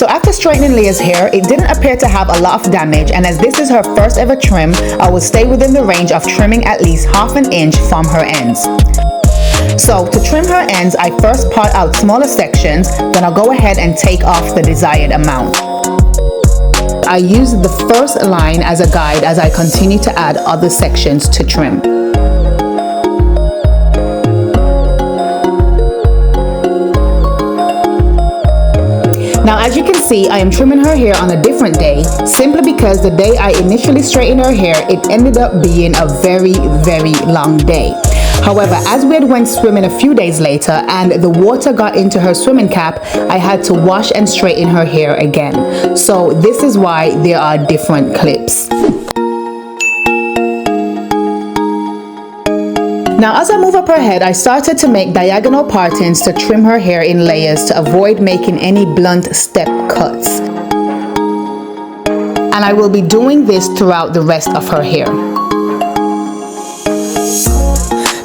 So after straightening Leah's hair, it didn't appear to have a lot of damage, and as this is her first ever trim, I will stay within the range of trimming at least ½ an inch from her ends. So to trim her ends, I first part out smaller sections, then I'll go ahead and take off the desired amount. I use the first line as a guide as I continue to add other sections to trim. Now as you can see, I am trimming her hair on a different day, simply because the day I initially straightened her hair, it ended up being a very long day. However, as we had went swimming a few days later and the water got into her swimming cap, I had to wash and straighten her hair again. So this is why there are different clips. Now as I move up her head, I started to make diagonal partings to trim her hair in layers to avoid making any blunt step cuts. And I will be doing this throughout the rest of her hair.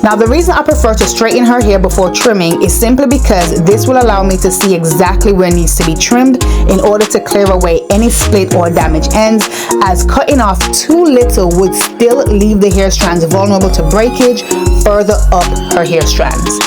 Now the reason I prefer to straighten her hair before trimming is simply because this will allow me to see exactly where it needs to be trimmed in order to clear away any split or damaged ends, as cutting off too little would still leave the hair strands vulnerable to breakage further up her hair strands.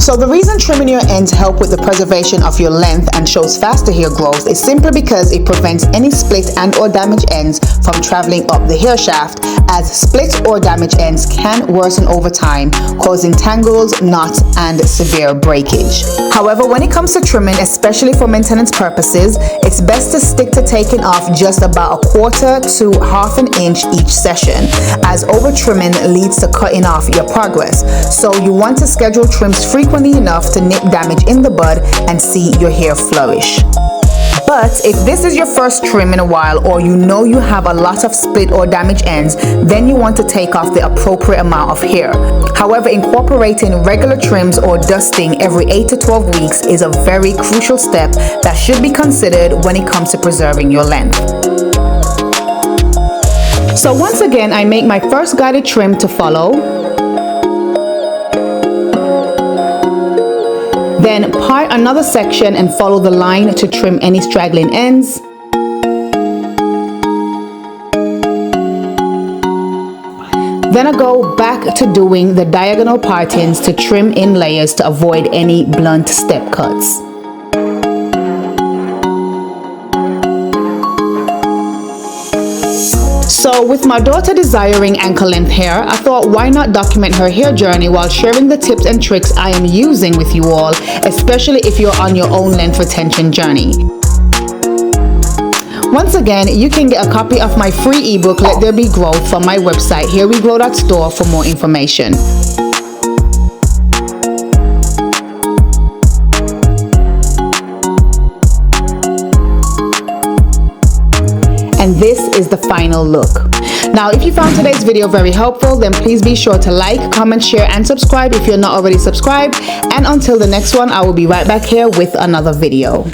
So the reason trimming your ends help with the preservation of your length and shows faster hair growth is simply because it prevents any split and or damaged ends from traveling up the hair shaft, as split or damaged ends can worsen over time, causing tangles, knots, and severe breakage. However, when it comes to trimming, especially for maintenance purposes, it's best to stick to taking off just about 1/4 to ½ an inch each session, as over trimming leads to cutting off your progress. So you want to schedule trims frequently enough to nip damage in the bud and see your hair flourish. But if this is your first trim in a while, or you know you have a lot of split or damaged ends, then you want to take off the appropriate amount of hair. However, incorporating regular trims or dusting every 8 to 12 weeks is a very crucial step that should be considered when it comes to preserving your length. So once again, I make my first guided trim to follow. Then part another section and follow the line to trim any straggling ends. Then I go back to doing the diagonal partings to trim in layers to avoid any blunt step cuts. So with my daughter desiring ankle length hair, I thought why not document her hair journey while sharing the tips and tricks I am using with you all, especially if you're on your own length retention journey. Once again, you can get a copy of my free ebook, Let There Be Growth, from my website, hairwegro.store, for more information. And this is the final look. Now, if you found today's video very helpful, then please be sure to like, comment, share, and subscribe if you're not already subscribed. And until the next one, I will be right back here with another video.